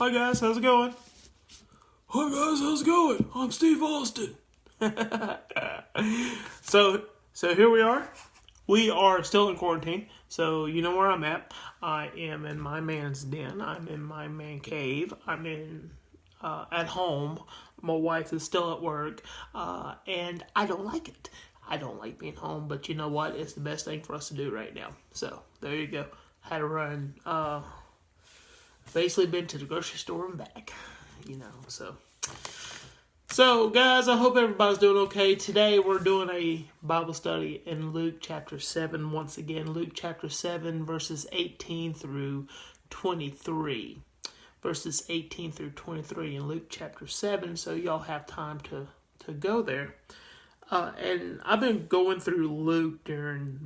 Hi guys, how's it going? Hi guys, how's it going? I'm Steve Austin. So here we are. We are still in quarantine, so you know where I'm at. I am in my man's den. I'm in my man cave. I'm in at home. My wife is still at work, and I don't like it. I don't like being home, but you know what? It's the best thing for us to do right now. So there you go. Had to run. Basically been to the grocery store and back, So guys, I hope everybody's doing okay. Today we're doing a Bible study in Luke chapter 7 once again. Luke chapter 7 verses 18 through 23. Verses 18 through 23 in Luke chapter 7, so y'all have time to go there. And I've been going through Luke during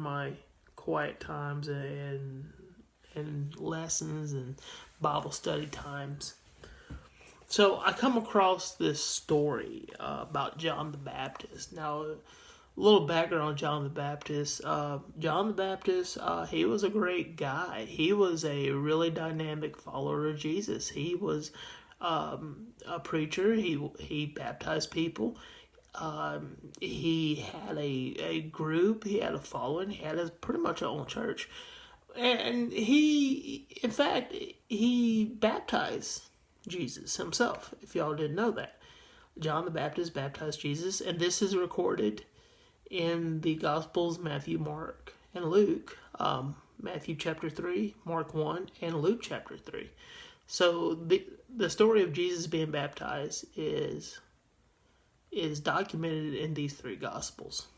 my quiet times and lessons and Bible study times. So I come across this story about John the Baptist. Now, a little background on John the Baptist. John the Baptist, he was a great guy. He was a really dynamic follower of Jesus. He was a preacher. He baptized people. He had a group. He had a following. He had pretty much a own church. And he baptized Jesus himself, if y'all didn't know that. John the Baptist baptized Jesus, and this is recorded in the Gospels, Matthew, Mark, and Luke. Matthew chapter 3, Mark 1, and Luke chapter 3. So the story of Jesus being baptized is documented in these three Gospels.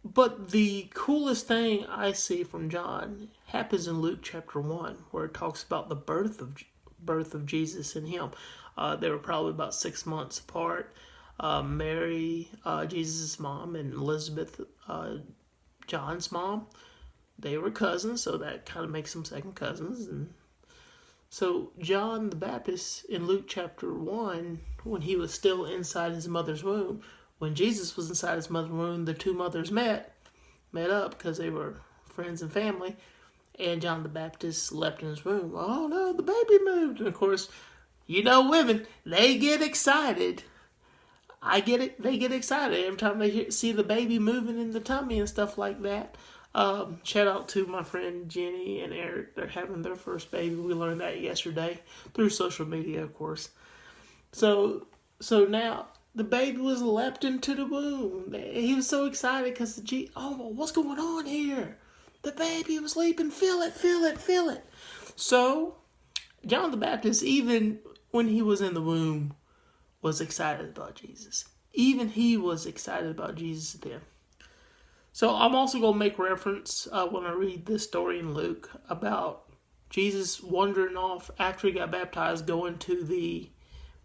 But the coolest thing I see from John happens in Luke chapter 1, where it talks about the birth of Jesus and him. They were probably about 6 months apart. Mary, Jesus' mom, and Elizabeth, John's mom, they were cousins, so that kind of makes them second cousins. And so John the Baptist in Luke chapter 1, when he was still inside his mother's womb, when Jesus was inside his mother's womb, the two mothers met up because they were friends and family, and John the Baptist leapt in his womb. Oh no, the baby moved. And of course, women, they get excited. I get it. They get excited every time they see the baby moving in the tummy and stuff like that. Shout out to my friend Jenny and Eric. They're having their first baby. We learned that yesterday through social media, of course. So now the baby was leapt into the womb. He was so excited because what's going on here? The baby was leaping. Feel it, feel it, feel it. So John the Baptist, even when he was in the womb, was excited about Jesus. Even he was excited about Jesus then. So I'm also going to make reference when I read this story in Luke about Jesus wandering off after he got baptized, going to the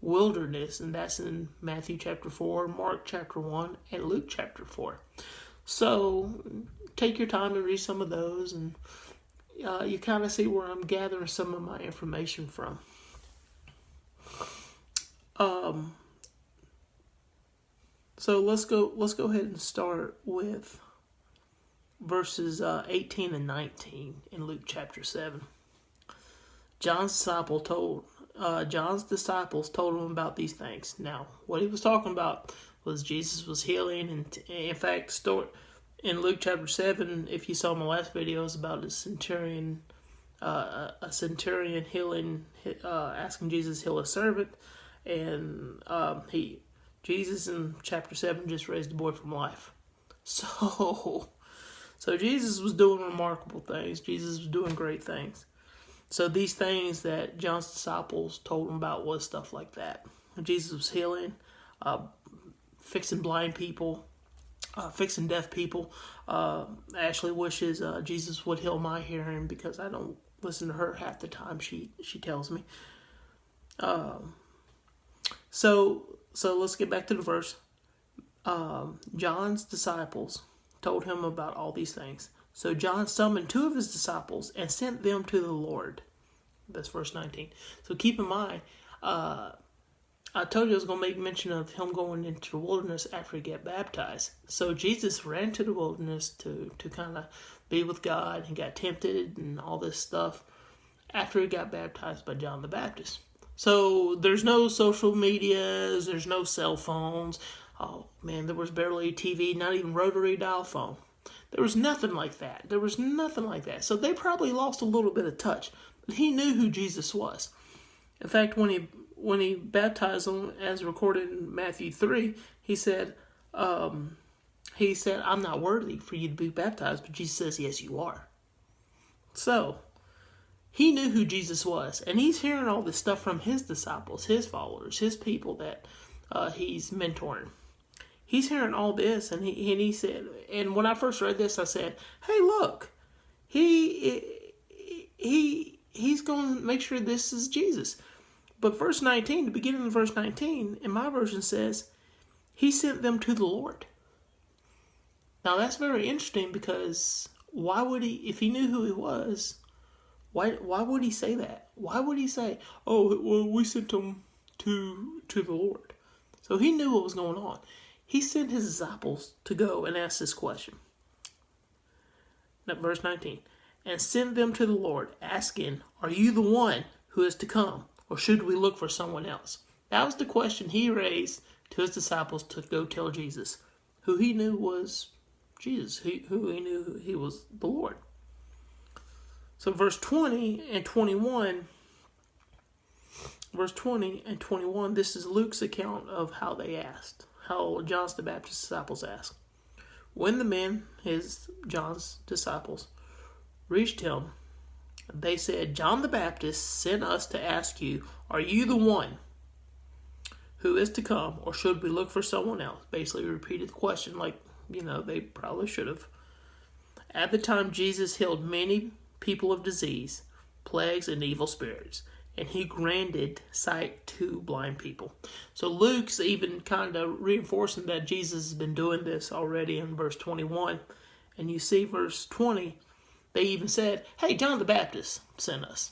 wilderness, and that's in Matthew chapter 4, Mark chapter 1, and Luke chapter 4. So take your time and read some of those, and you kind of see where I'm gathering some of my information from. So let's go ahead and start with verses 18 and 19 in Luke chapter 7. John's disciples told him about these things. Now, what he was talking about was Jesus was healing, and in fact, in Luke chapter 7, if you saw my last video, it's about a centurion healing, asking Jesus to heal a servant, and Jesus in chapter 7 just raised a boy from life. So Jesus was doing remarkable things. Jesus was doing great things. So these things that John's disciples told him about was stuff like that. Jesus was healing, fixing blind people, fixing deaf people. Ashley wishes Jesus would heal my hearing because I don't listen to her half the time, she tells me. So let's get back to the verse. John's disciples told him about all these things. So John summoned two of his disciples and sent them to the Lord. That's verse 19. So keep in mind, I told you I was going to make mention of him going into the wilderness after he got baptized. So Jesus ran to the wilderness to kind of be with God and got tempted and all this stuff. after he got baptized by John the Baptist. So there's no social medias, there's no cell phones. Oh man, there was barely TV, not even rotary dial phone. There was nothing like that. There was nothing like that. So they probably lost a little bit of touch. But he knew who Jesus was. In fact, when he baptized him, as recorded in Matthew 3, he said, I'm not worthy for you to be baptized, but Jesus says, yes, you are. So, he knew who Jesus was, and he's hearing all this stuff from his disciples, his followers, his people that he's mentoring. He's hearing all this, and he said, and when I first read this, I said, hey, look, he's going to make sure this is Jesus. But verse 19, the beginning of verse 19, in my version says, he sent them to the Lord. Now that's very interesting, because why would he, if he knew who he was, why would he say that? Why would he say, oh, well, we sent them to the Lord? So he knew what was going on. He sent his disciples to go and ask this question. Now, verse 19, and sent them to the Lord, asking, are you the one who is to come, or should we look for someone else? That was the question he raised to his disciples to go tell Jesus, who he knew was Jesus, who he knew he was the Lord. So verse 20 and 21, this is Luke's account of how they asked, how John the Baptist's disciples asked. When the men, John's disciples, reached him, they said, John the Baptist sent us to ask you, are you the one who is to come, or should we look for someone else? Basically repeated the question like, they probably should have. At the time, Jesus healed many people of disease, plagues, and evil spirits, and he granted sight to blind people. So Luke's even kind of reinforcing that Jesus has been doing this already in verse 21. And you see verse 20, they even said, hey, John the Baptist sent us,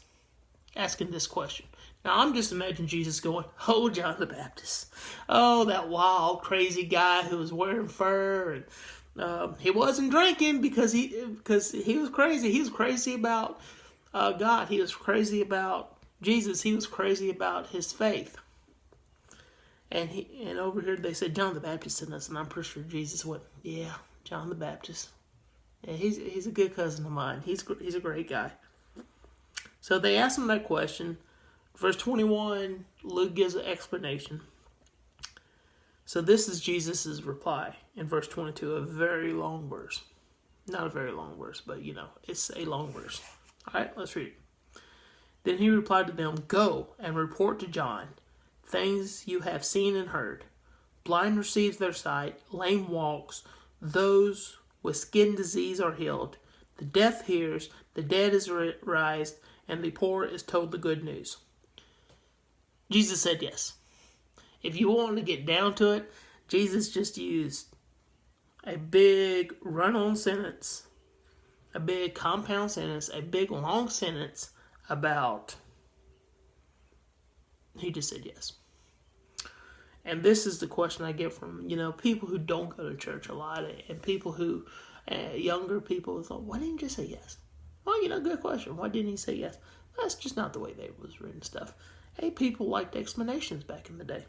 asking this question. Now, I'm just imagining Jesus going, oh, John the Baptist. Oh, that wild, crazy guy who was wearing fur. And he wasn't drinking because he was crazy. He was crazy about God. He was crazy about Jesus. He was crazy about his faith. And over here they said, John the Baptist sent us. And I'm pretty sure Jesus went, yeah, John the Baptist. Yeah, he's a good cousin of mine. He's a great guy. So they asked him that question. Verse 21, Luke gives an explanation. So this is Jesus' reply in verse 22, a very long verse. Not a very long verse, but it's a long verse. All right, let's read it. Then he replied to them, go and report to John things you have seen and heard. Blind receives their sight, lame walks, those with skin disease are healed, the deaf hears, the dead is raised, and the poor is told the good news. Jesus said yes. If you want to get down to it, Jesus just used a big run-on sentence, a big compound sentence, a big long sentence about, he just said yes. And this is the question I get from, people who don't go to church a lot, and people who, younger people, thought, why didn't you say yes? Well, good question. Why didn't he say yes? That's just not the way they was written stuff. Hey, people liked explanations back in the day.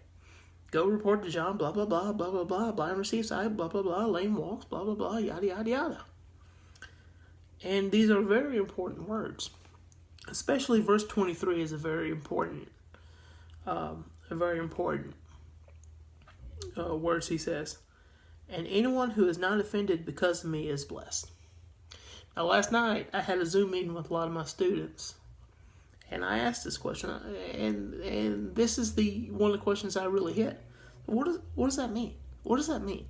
Go report to John, blah, blah, blah, blah, blah, blah, blind receives sight, blah, blah, blah, lame walks, blah, blah, blah, yada, yada, yada. And these are very important words. Especially verse 23 is a very important words he says. And anyone who is not offended because of me is blessed. Now, last night, I had a Zoom meeting with a lot of my students. And I asked this question, and this is one of the questions I really hit. What does that mean? What does that mean?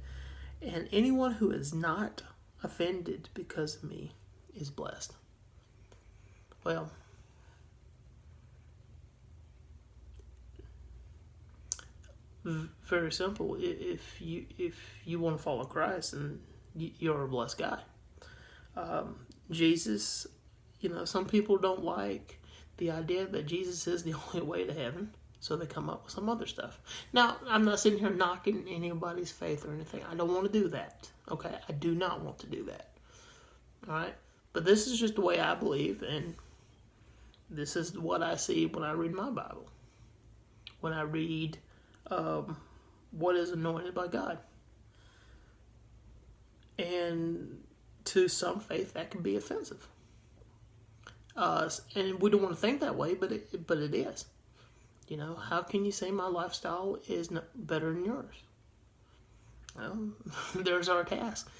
And anyone who is not offended because of me is blessed. Well, very simple. If you want to follow Christ, then you're a blessed guy. Jesus, some people don't like the idea that Jesus is the only way to heaven, so they come up with some other stuff. Now, I'm not sitting here knocking anybody's faith or anything. I don't want to do that. Okay, I do not want to do that. All right, but this is just the way I believe, and This is what I see when I read my Bible. When I read what is anointed by God. And to some faith, that can be offensive. And we don't want to think that way, but it is. You know, how can you say my lifestyle is better than yours? Well, there's our task.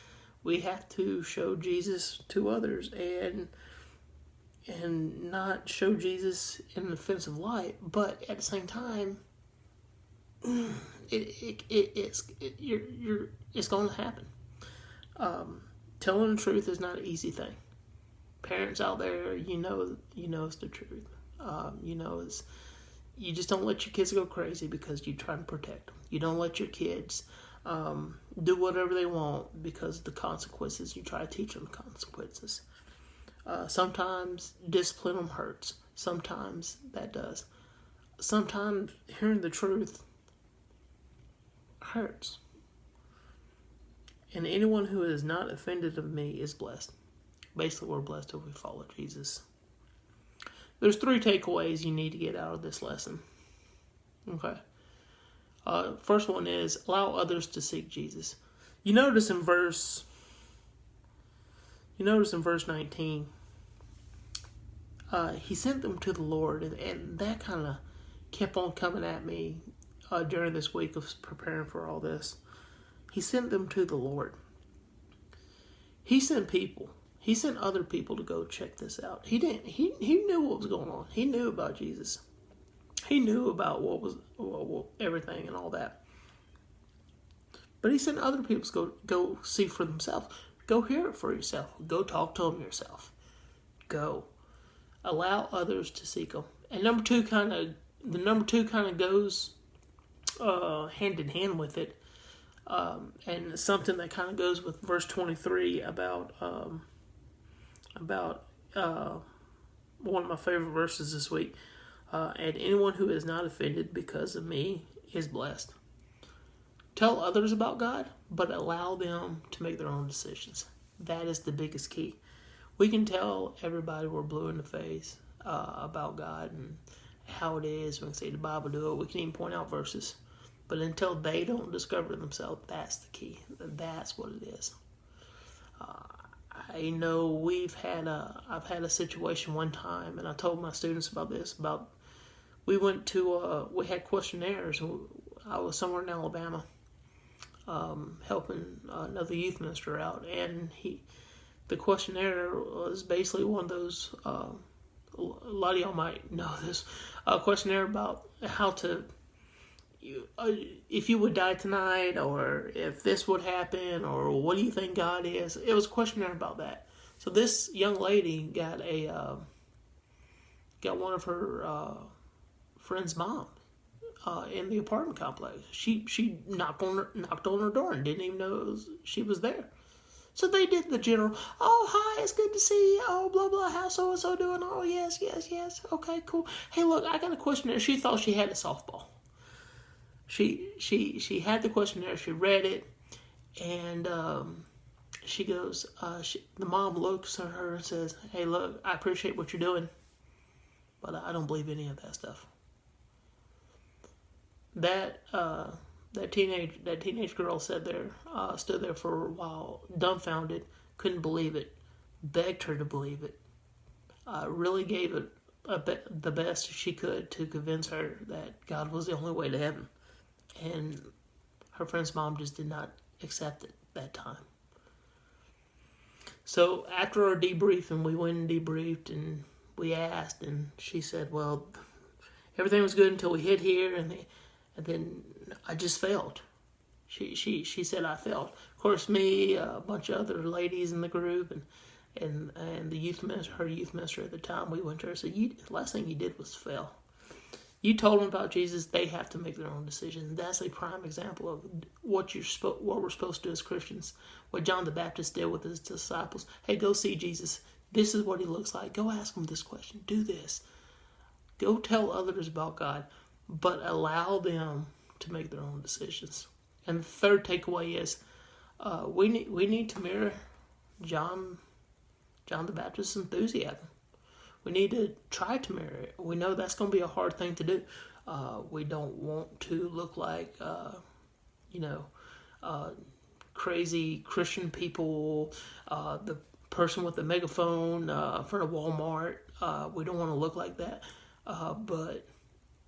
We have to show Jesus to others and not show Jesus in an offensive light, but at the same time, it's going to happen. Telling the truth is not an easy thing. Parents out there, you know it's the truth. You just don't let your kids go crazy because you try to protect them. You don't let your kids do whatever they want because of the consequences. You try to teach them the consequences. Sometimes discipline them hurts. Sometimes that does. Sometimes hearing the truth hurts. And anyone who is not offended of me is blessed. Basically, we're blessed if we follow Jesus. There's 3 takeaways you need to get out of this lesson. Okay. First one is allow others to seek Jesus. You notice in verse 19, he sent them to the Lord, and that kind of kept on coming at me during this week of preparing for all this. He sent them to the Lord. He sent people. He sent other people to go check this out. He knew what was going on. He knew about Jesus. He knew about what was everything and all that. But he sent other people to go see for themselves. Go hear it for yourself. Go talk to them yourself. Go. Allow others to seek them. And number two kind of goes hand in hand with it. And something that kind of goes with verse 23 about one of my favorite verses this week. And anyone who is not offended because of me is blessed. Tell others about God, but allow them to make their own decisions. That is the biggest key. We can tell everybody we're blue in the face about God and how it is. We can say the Bible do it. We can even point out verses. But until they don't discover themselves, that's the key. That's what it is. I know I've had a situation one time, and I told my students about this. We had questionnaires. I was somewhere in Alabama helping another youth minister out, and the questionnaire was basically one of those, a lot of y'all might know this, a questionnaire about how to, if you would die tonight, or if this would happen, or what do you think God is? It was a questionnaire about that. So this young lady got one of her friend's mom in the apartment complex. She knocked on her door and didn't even know she was there. So they did the general, oh, hi, it's good to see you. Oh, blah, blah, how's so-and-so doing? Oh, yes. Okay, cool. Hey, look, I got a questionnaire. She thought she had a softball. She had the questionnaire. She read it. And she goes, the mom looks at her and says, hey, look, I appreciate what you're doing, but I don't believe any of that stuff. That teenage girl stood there for a while, dumbfounded, couldn't believe it, begged her to believe it, really gave it the best she could to convince her that God was the only way to heaven. And her friend's mom just did not accept it that time. So after our debriefing, we went and debriefed, and we asked, and she said, well, everything was good until we hit here, and then I just failed. She said I failed. Of course, me, a bunch of other ladies in the group, and the youth minister, her youth minister at the time, we went to her and said, the last thing you did was fail. You told them about Jesus. They have to make their own decisions. That's a prime example of what we're supposed to do as Christians. What John the Baptist did with his disciples. Hey, go see Jesus. This is what he looks like. Go ask him this question. Do this. Go tell others about God, but allow them to make their own decisions. And the third takeaway is we need to mirror John the Baptist's enthusiasm. We need to try to marry. We know that's going to be a hard thing to do. We don't want to look like, crazy Christian people, the person with the megaphone in front of Walmart. We don't want to look like that. But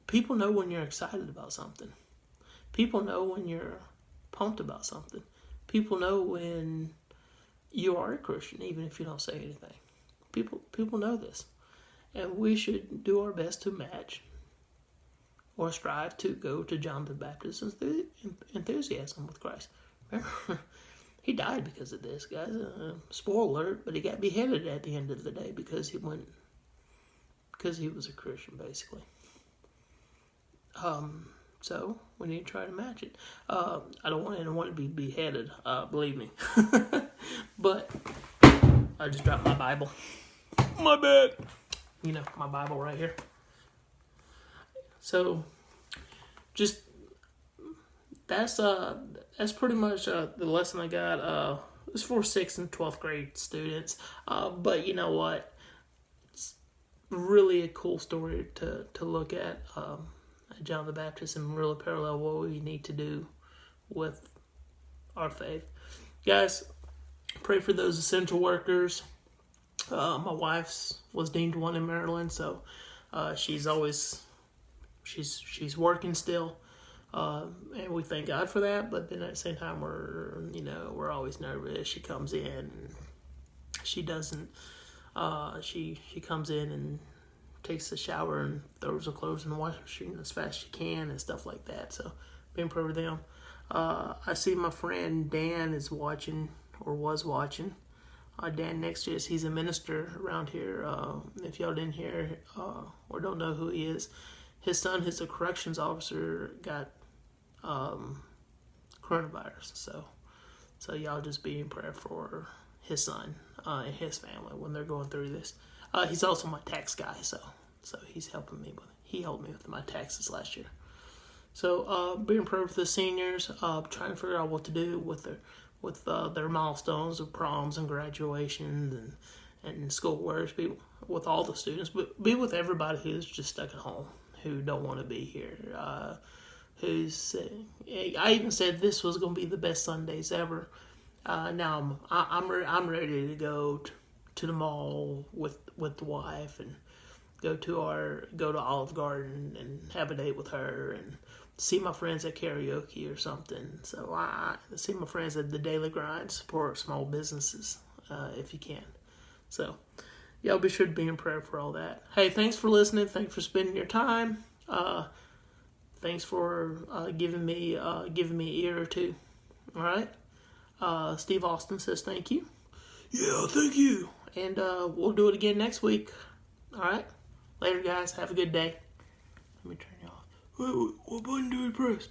people know when you're excited about something. People know when you're pumped about something. People know when you are a Christian, even if you don't say anything. People know this. And we should do our best to match or strive to go to John the Baptist's enthusiasm with Christ. Remember, he died because of this, guys. Spoiler alert, but he got beheaded at the end of the day because he was a Christian, basically. So we need to try to match it. I don't want anyone to be beheaded, believe me. But I just dropped my Bible. My bad. My Bible right here. So, just that's pretty much the lesson I got. It's for 6th and 12th grade students. But you know what? It's really a cool story to look at John the Baptist and really parallel what we need to do with our faith. Guys, pray for those essential workers. My wife's was deemed one in Maryland, so she's working still, and we thank God for that. But then at the same time, we're always nervous. She comes in, and she doesn't. She comes in and takes a shower and throws her clothes in the washing machine as fast as she can and stuff like that. So, being prayed for them. I see my friend Dan is watching or was watching. Dan next to us, he's a minister around here. If y'all didn't hear or don't know who he is, his son, who's a corrections officer, got coronavirus. So y'all just be in prayer for his son and his family when they're going through this. He's also my tax guy, so he's helping me. He helped me with my taxes last year. So be in prayer for the seniors. Trying to figure out what to do with their milestones of proms and graduations and school works. Be with all the students, but be with everybody who's just stuck at home, who don't want to be here. I even said this was going to be the best Sundays ever. Now I'm ready to go to the mall with the wife and go to Olive Garden and have a date with her and see my friends at karaoke or something. So I see my friends at the Daily Grind. Support small businesses if you can. So y'all be sure to be in prayer for all that. Hey, thanks for listening. Thanks for spending your time. Thanks for giving me an ear or two. All right. Steve Austin says thank you. Yeah, thank you. And we'll do it again next week. All right. Later, guys. Have a good day. Let me turn you off. What button do we press?